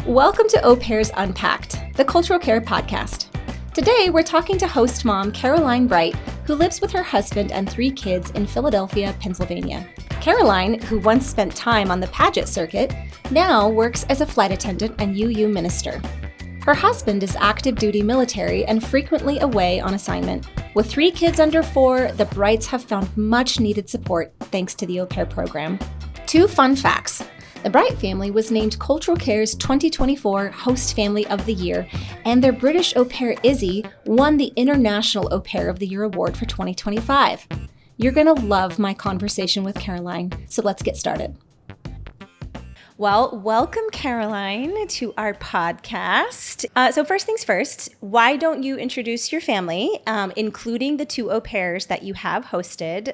Welcome to Au Pairs Unpacked, the cultural care podcast. Today, we're talking to host mom Caroline Bright, who lives with her husband and 3 kids in Philadelphia, Pennsylvania. Caroline, who once spent time on the pageant circuit, now works as a flight attendant and UU minister. Her husband is active duty military and frequently away on assignment. With 3 kids under 4, the Brights have found much needed support thanks to the au pair program. 2 fun facts. The Bright family was named Cultural Care's 2024 Host Family of the Year, and their British au pair Issy won the International Au Pair of the Year award for 2025. You're going to love my conversation with Caroline, so let's get started. Well, welcome, Caroline, to our podcast. So first things first, why don't you introduce your family, including the 2 au pairs that you have hosted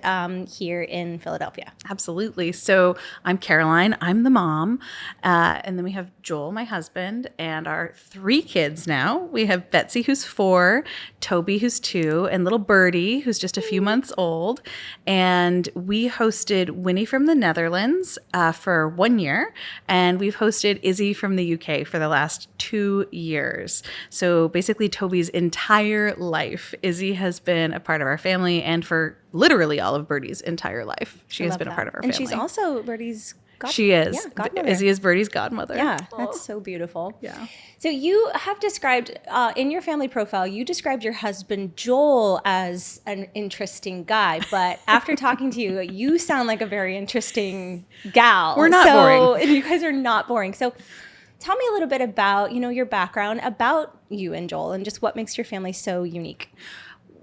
here in Philadelphia? Absolutely. So I'm Caroline. I'm the mom. And then we have Joel, my husband, and our 3 kids now. We have Betsy, who's 4, Toby, who's 2, and little Birdie, who's just a few months old. And we hosted Winnie from the Netherlands for 1 year. And we've hosted Issy from the UK for the last 2 years. So basically Toby's entire life, Issy has been a part of our family, and for literally all of Birdie's entire life, she has been a part of our family. And she's also Birdie's godmother. She is. Yeah, godmother. Issy is Birdie's godmother. Yeah, that's so beautiful. Yeah. So you have described, in your family profile, you described your husband Joel as an interesting guy, but after talking to you, you sound like a very interesting gal. We're not boring. And you guys are not boring. So tell me a little bit about, your background, about you and Joel, and just what makes your family so unique.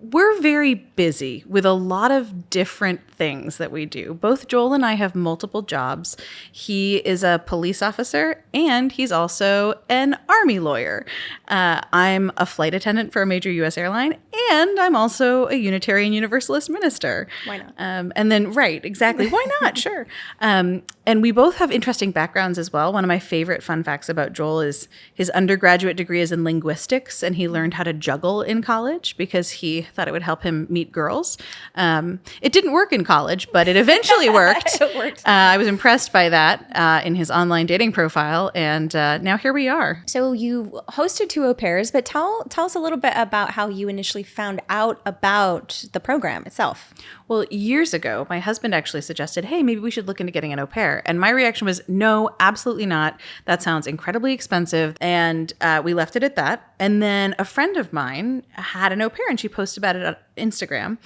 We're very busy with a lot of different things that we do. Both Joel and I have multiple jobs. He is a police officer and he's also an Army lawyer. I'm a flight attendant for a major U.S. airline, and I'm also a Unitarian Universalist minister. Why not? And then, right, exactly. Why not? Sure. And we both have interesting backgrounds as well. One of my favorite fun facts about Joel is his undergraduate degree is in linguistics, and he learned how to juggle in college because he thought it would help him meet girls. It didn't work in college, but it eventually worked. It worked. I was impressed by that in his online dating profile, and now here we are. So you hosted 2 au pairs, but tell us a little bit about how you initially found out about the program itself. Well, years ago, my husband actually suggested, hey, maybe we should look into getting an au pair. And my reaction was, no, absolutely not. That sounds incredibly expensive. And we left it at that. And then a friend of mine had an au pair, and she posted about it on Instagram.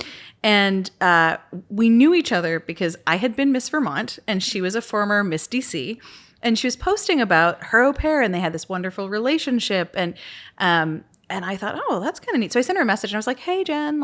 And we knew each other because I had been Miss Vermont, and she was a former Miss DC. And she was posting about her au pair, and they had this wonderful relationship. And I thought, oh, that's kind of neat. So I sent her a message, and I was like, hey, Jen,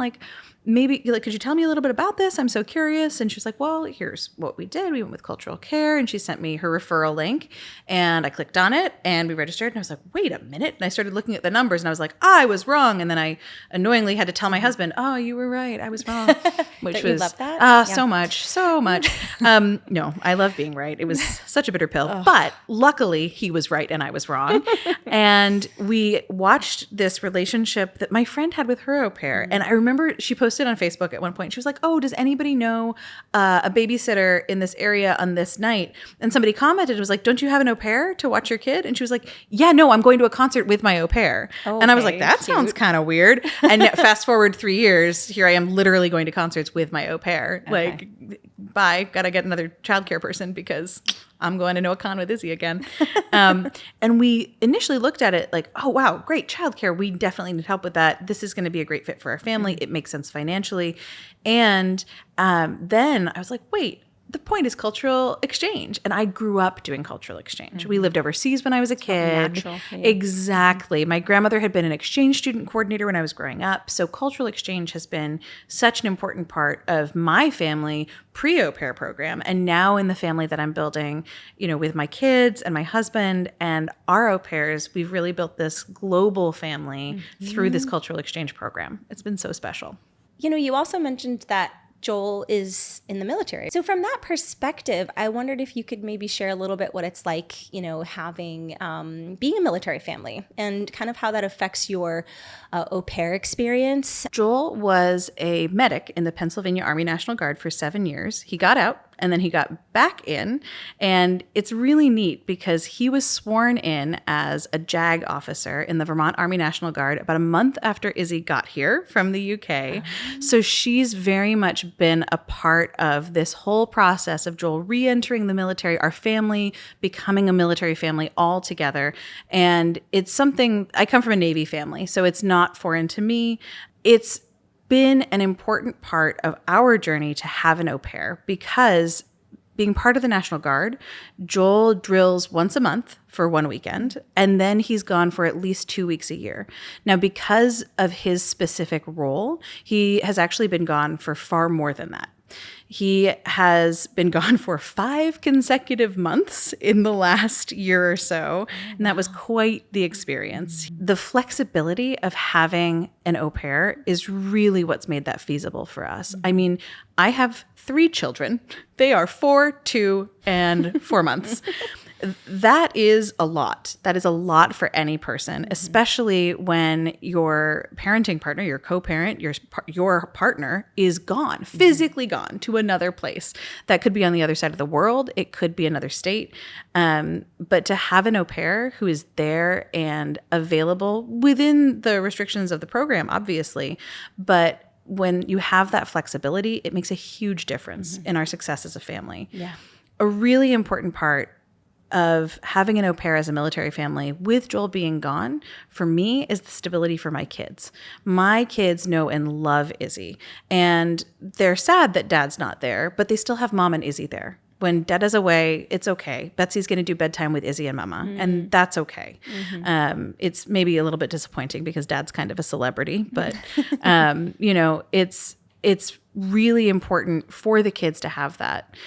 maybe, could you tell me a little bit about this? I'm so curious. And she was like, well, here's what we did. We went with Cultural Care, and she sent me her referral link, and I clicked on it, and we registered, and I was like, wait a minute. And I started looking at the numbers, and I was like, I was wrong. And then I annoyingly had to tell my husband, oh, you were right. I was wrong. Which was, love that? Yeah. So much. No, I love being right. It was such a bitter pill, but luckily he was right and I was wrong. And we watched this relationship that my friend had with her au pair. And I remember she posted on Facebook at one point, she was like, oh, does anybody know a babysitter in this area on this night? And somebody commented, it was like, don't you have an au pair to watch your kid? And she was like, yeah, no, I'm going to a concert with my au pair. Okay, and I was like, that sounds kind of weird. And fast forward 3 years, here I am literally going to concerts with my au pair. Okay. Like, bye, gotta get another childcare person because I'm going to NoaCon with Issy again. And we initially looked at it like, oh, wow, great, childcare. We definitely need help with that. This is going to be a great fit for our family. It makes sense financially. And then I was like, wait, the point is cultural exchange. And I grew up doing cultural exchange. We lived overseas when I was a kid. Natural. Yeah. Exactly. My grandmother had been an exchange student coordinator when I was growing up. So cultural exchange has been such an important part of my family pre-au pair program. And now in the family that I'm building, with my kids and my husband and our au pairs, we've really built this global family through this cultural exchange program. It's been so special. You also mentioned that Joel is in the military. So from that perspective, I wondered if you could maybe share a little bit what it's like, having, being a military family and kind of how that affects your au pair experience. Joel was a medic in the Pennsylvania Army National Guard for 7 years. He got out and then he got back in. And it's really neat because he was sworn in as a JAG officer in the Vermont Army National Guard about a month after Issy got here from the UK. So she's very much been a part of this whole process of Joel re-entering the military, our family becoming a military family all together. And it's something, I come from a Navy family, so it's not foreign to me. It's been an important part of our journey to have an au pair because being part of the National Guard, Joel drills once a month for one weekend, and then he's gone for at least 2 weeks a year. Now, because of his specific role, he has actually been gone for far more than that. He has been gone for 5 consecutive months in the last year or so, and that was quite the experience. The flexibility of having an au pair is really what's made that feasible for us. I mean, I have 3 children. They are 4, 2, and 4 months. That is a lot. That is a lot for any person, especially when your parenting partner, your co-parent, your partner is gone, physically gone to another place. That could be on the other side of the world. It could be another state. But to have an au pair who is there and available within the restrictions of the program, obviously, but when you have that flexibility, it makes a huge difference in our success as a family. Yeah. A really important part of having an au pair as a military family with Joel being gone, for me, is the stability for my kids. My kids know and love Issy, and they're sad that Dad's not there, but they still have Mom and Issy there. When Dad is away, it's okay. Betsy's going to do bedtime with Issy and Mama, and that's okay. It's maybe a little bit disappointing because Dad's kind of a celebrity, but it's really important for the kids to have that.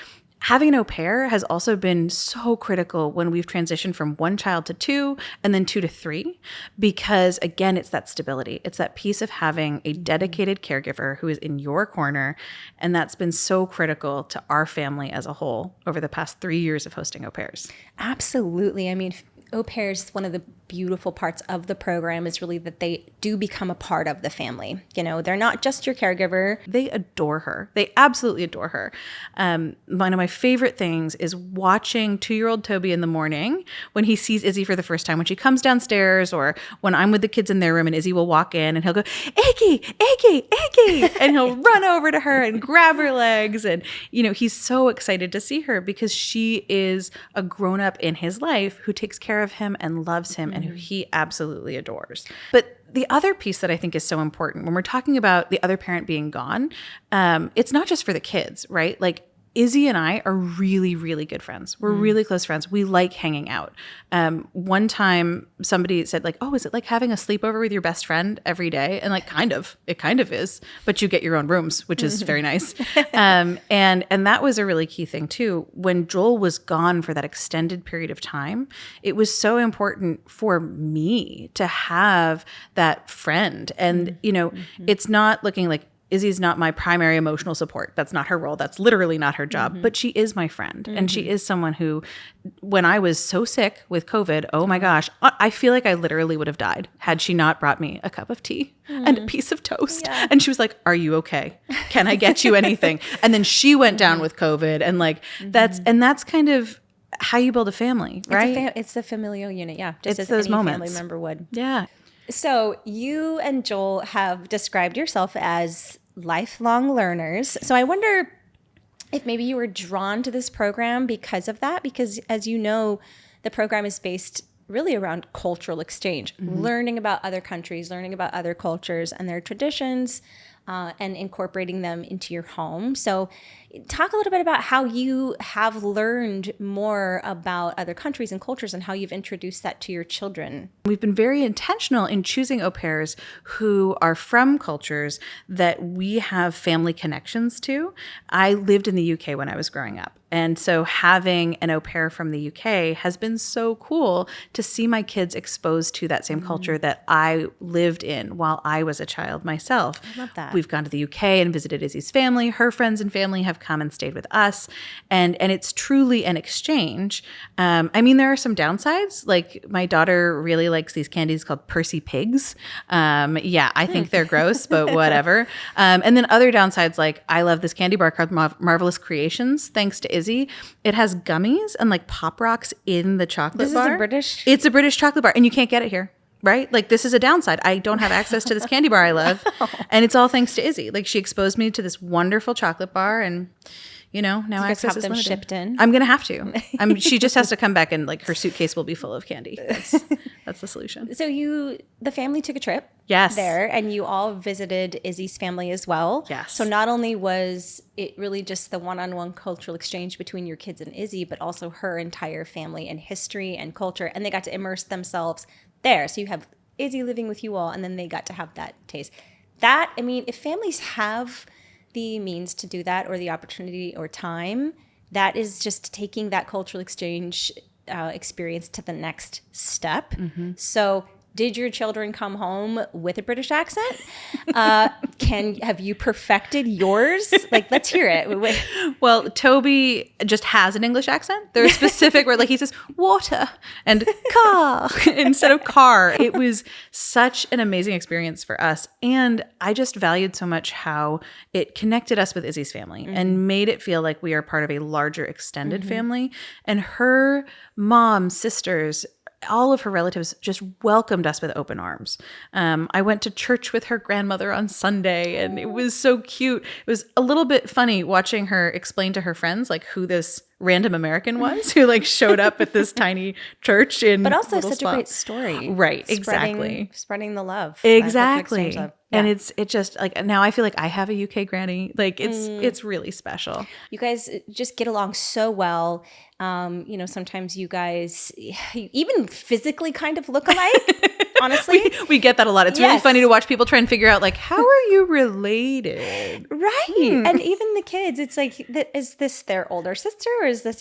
Having an au pair has also been so critical when we've transitioned from 1 child to 2 and then 2 to 3, because again, it's that stability. It's that piece of having a dedicated caregiver who is in your corner. And that's been so critical to our family as a whole over the past 3 years of hosting au pairs. Absolutely. I mean, au pairs, one of the beautiful parts of the program is really that they do become a part of the family. You know, they're not just your caregiver. They adore her. They absolutely adore her. One of my favorite things is watching 2-year-old Toby in the morning when he sees Issy for the first time, when she comes downstairs, or when I'm with the kids in their room and Issy will walk in and he'll go, Iggy, Iggy, Iggy, and he'll run over to her and grab her legs. And, he's so excited to see her because she is a grown-up in his life who takes care of him and loves him and who he absolutely adores. But the other piece that I think is so important when we're talking about the other parent being gone, it's not just for the kids, right? Like, Issy and I are really, really good friends. We're really close friends. We like hanging out. One time somebody said like, oh, is it like having a sleepover with your best friend every day? And like, it kind of is, but you get your own rooms, which is very nice. And that was a really key thing too. When Joel was gone for that extended period of time, it was so important for me to have that friend. And, it's not looking like, Issy's not my primary emotional support. That's not her role. That's literally not her job. But she is my friend. And she is someone who, when I was so sick with COVID, oh my gosh, I feel like I literally would have died had she not brought me a cup of tea and a piece of toast. Yeah. And she was like, are you okay? Can I get you anything? And then she went down with COVID. And like, that's kind of how you build a family, right? It's the familial unit. Yeah. Just it's as those any moments. family member would. Yeah. So you and Joel have described yourself as lifelong learners. So I wonder if maybe you were drawn to this program because of that, because as you know, the program is based really around cultural exchange, learning about other countries, learning about other cultures and their traditions, and incorporating them into your home. So talk a little bit about how you have learned more about other countries and cultures and how you've introduced that to your children. We've been very intentional in choosing au pairs who are from cultures that we have family connections to. I lived in the UK when I was growing up. And so having an au pair from the UK has been so cool to see my kids exposed to that same culture that I lived in while I was a child myself. I love that. We've gone to the UK and visited Issy's family. Her friends and family have come and stayed with us. And it's truly an exchange. I mean, there are some downsides. Like my daughter really likes these candies called Percy Pigs. I think they're gross, but whatever. And then other downsides, like I love this candy bar called Marvelous Creations, thanks to Izzy. It has gummies and like Pop Rocks in the chocolate bar. It's a British chocolate bar, and you can't get it here. Right? Like this is a downside. I don't have access to this candy bar I love. And it's all thanks to Izzy. Like she exposed me to this wonderful chocolate bar, and now access is limited. Shipped in? I'm going to have to. She just has to come back, and like her suitcase will be full of candy. That's the solution. So the family took a trip. Yes. There, and you all visited Izzy's family as well. Yes. So not only was it really just the one-on-one cultural exchange between your kids and Izzy, but also her entire family and history and culture, and they got to immerse themselves there. So you have Izzy living with you all, and then they got to have that taste. That, I mean, if families have the means to do that or the opportunity or time, that is just taking that cultural exchange experience to the next step. Mm-hmm. So did your children come home with a British accent? Have you perfected yours? Like, let's hear it. Well, Toby just has an English accent. There's specific where like he says water and car instead of car. It was such an amazing experience for us. And I just valued so much how it connected us with Izzy's family and made it feel like we are part of a larger extended family. And her mom, sisters, all of her relatives just welcomed us with open arms. I went to church with her grandmother on Sunday, and it was so cute. It was a little bit funny watching her explain to her friends like who this random American was who like showed up at this tiny church in but also such a great story. Right, exactly. Spreading the love. Exactly. Yeah. And it just like now I feel like I have a UK granny. Like it's really special. You guys just get along so well. Sometimes you guys even physically kind of look alike. Honestly, we get that a lot. It's really funny to watch people try and figure out like how are you related, right? And even the kids, it's like, is this their older sister, or is this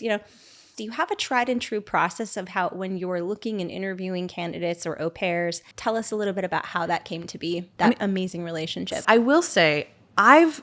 do you have a tried and true process of how, when you're looking and interviewing candidates or au pairs, tell us a little bit about how that came to be, that amazing relationship? I will say I've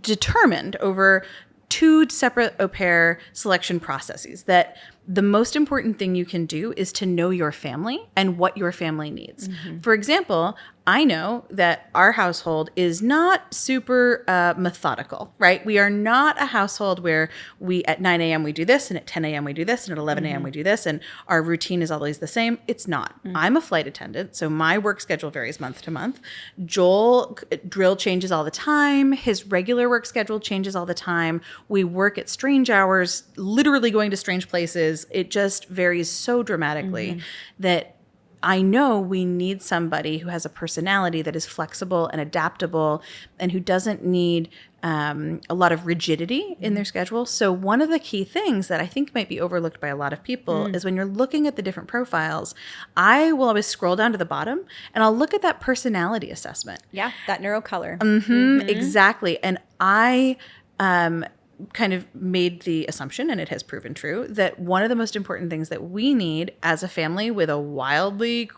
determined over 2 separate au pair selection processes that the most important thing you can do is to know your family and what your family needs. Mm-hmm. For example, I know that our household is not super methodical, right? We are not a household where we at 9 a.m. we do this, and at 10 a.m. we do this, and at 11 a.m. we do this, and our routine is always the same. It's not. Mm-hmm. I'm a flight attendant, so my work schedule varies month to month. Joel, drill changes all the time. His regular work schedule changes all the time. We work at strange hours, literally going to strange places. It just varies so dramatically that I know we need somebody who has a personality that is flexible and adaptable and who doesn't need a lot of rigidity in their schedule. So one of the key things that I think might be overlooked by a lot of people is when you're looking at the different profiles, I will always scroll down to the bottom and I'll look at that personality assessment. Yeah, that neurocolor. Exactly. And I kind of made the assumption, and it has proven true, that one of the most important things that we need as a family with a wildly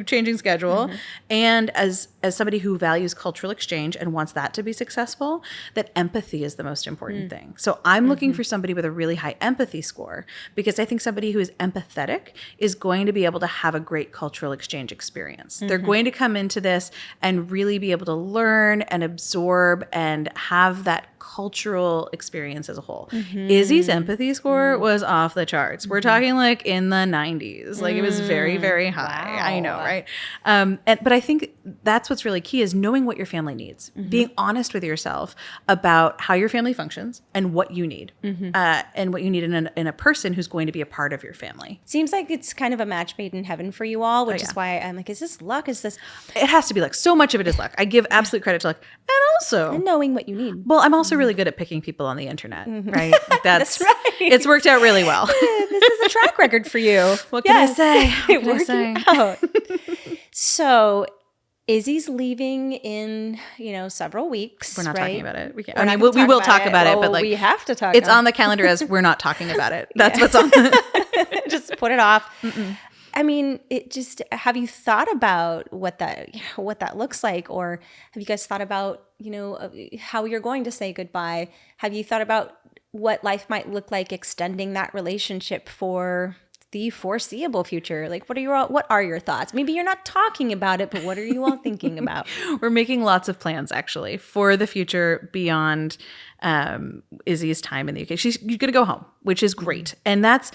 changing schedule and as somebody who values cultural exchange and wants that to be successful, that empathy is the most important thing. So I'm looking for somebody with a really high empathy score, because I think somebody who is empathetic is going to be able to have a great cultural exchange experience. They're going to come into this and really be able to learn and absorb and have that cultural experience as a whole. Izzy's empathy score was off the charts. We're talking like in the 90s. Like it was very, very high. Wow. I know, right? But I think that's what's really key is knowing what your family needs, being honest with yourself about how your family functions and what you need, and what you need in a person who's going to be a part of your family. Seems like it's kind of a match made in heaven for you all, which is why I'm like, is this luck? Is this? It has to be luck. So much of it is luck. I give absolute credit to luck. And knowing what you need. Well, I'm also really good at picking people on the internet, right? Like that's right. It's worked out really well. This is a track record for you. What can I say? It worked out. So Izzy's leaving in, several weeks. We're not talking about it. We will talk about it, but like we have to talk. It's on the calendar as we're not talking about it. That's what's on. Just put it off. I mean, have you thought about what that looks like? Or have you guys thought about, how you're going to say goodbye? Have you thought about what life might look like extending that relationship for the foreseeable future? Like, what are your thoughts? Maybe you're not talking about it, but what are you all thinking about? We're making lots of plans, actually, for the future beyond Issy's time in the UK. She's going to go home, which is great. And that's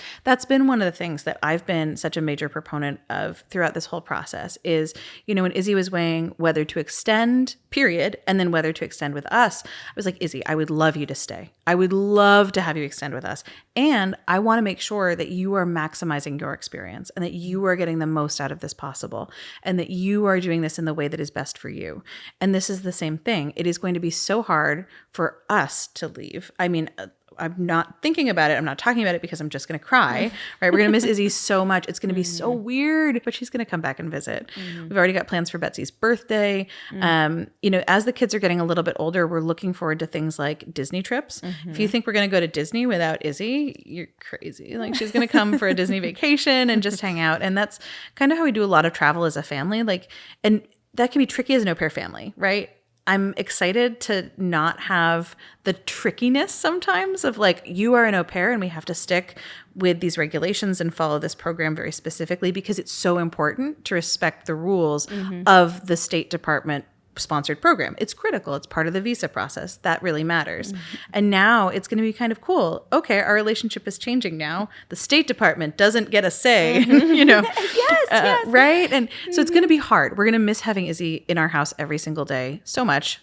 been one of the things that I've been such a major proponent of throughout this whole process is, when Issy was weighing whether to extend, period, and then whether to extend with us, I was like, Issy, I would love you to stay. I would love to have you extend with us. And I want to make sure that you are maximizing your experience and that you are getting the most out of this possible and that you are doing this in the way that is best for you. And this is the same thing. It is going to be so hard for us to leave. I mean, I'm not thinking about it. I'm not talking about it because I'm just going to cry, right? We're going to miss Issy so much. It's going to be so weird, but she's going to come back and visit. We've already got plans for Betsy's birthday. As the kids are getting a little bit older, we're looking forward to things like Disney trips. If you think we're going to go to Disney without Issy, you're crazy. Like, she's going to come for a Disney vacation and just hang out. And that's kind of how we do a lot of travel as a family. And that can be tricky as an au pair family, right? I'm excited to not have the trickiness sometimes of you are an au pair and we have to stick with these regulations and follow this program very specifically because it's so important to respect the rules of the State Department sponsored program. It's critical. It's part of the visa process. That really matters. And now it's going to be kind of cool. Okay, our relationship is changing now. The State Department doesn't get a say, Yes. Right? And so it's going to be hard. We're going to miss having Issy in our house every single day so much.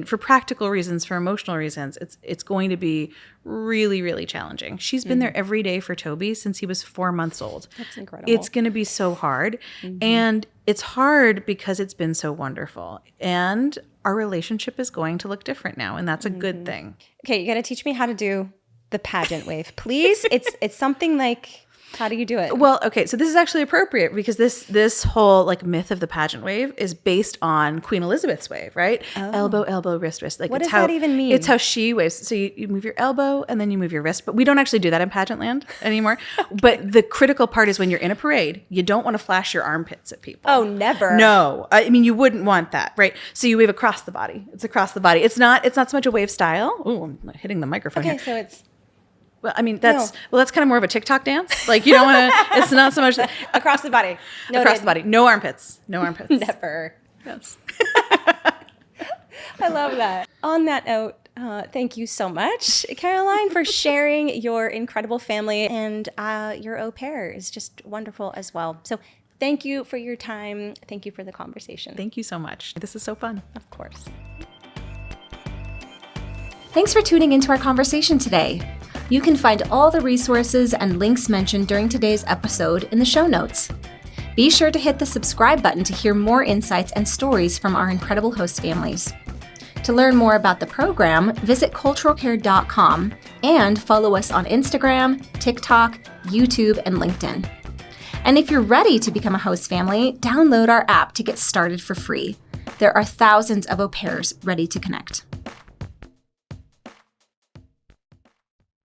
For practical reasons, for emotional reasons, it's going to be really, really challenging. She's been there every day for Toby since he was 4 months old. That's incredible. It's going to be so hard. And it's hard because it's been so wonderful. And our relationship is going to look different now. And that's a good thing. Okay, you got to teach me how to do the pageant wave, please. It's something like, how do you do it? Well, okay, so this is actually appropriate because this whole myth of the pageant wave is based on Queen Elizabeth's wave, right? Oh. Elbow, elbow, wrist, wrist. What does that even mean? It's how she waves. So you move your elbow and then you move your wrist. But we don't actually do that in pageant land anymore. Okay. But the critical part is when you're in a parade, you don't want to flash your armpits at people. Oh, never. No. I mean, you wouldn't want that, right? So you wave across the body. It's across the body. It's not so much a wave style. Oh, I'm hitting the microphone here. Okay, so it's... Well, I mean, that's kind of more of a TikTok dance. You don't want to, it's not so much across the body. Across the body. No armpits. No armpits. Never. Yes. I love that. On that note, thank you so much, Caroline, for sharing your incredible family, and your au pair is just wonderful as well. So thank you for your time. Thank you for the conversation. Thank you so much. This is so fun. Of course. Thanks for tuning into our conversation today. You can find all the resources and links mentioned during today's episode in the show notes. Be sure to hit the subscribe button to hear more insights and stories from our incredible host families. To learn more about the program, visit culturalcare.com and follow us on Instagram, TikTok, YouTube, and LinkedIn. And if you're ready to become a host family, download our app to get started for free. There are thousands of au pairs ready to connect.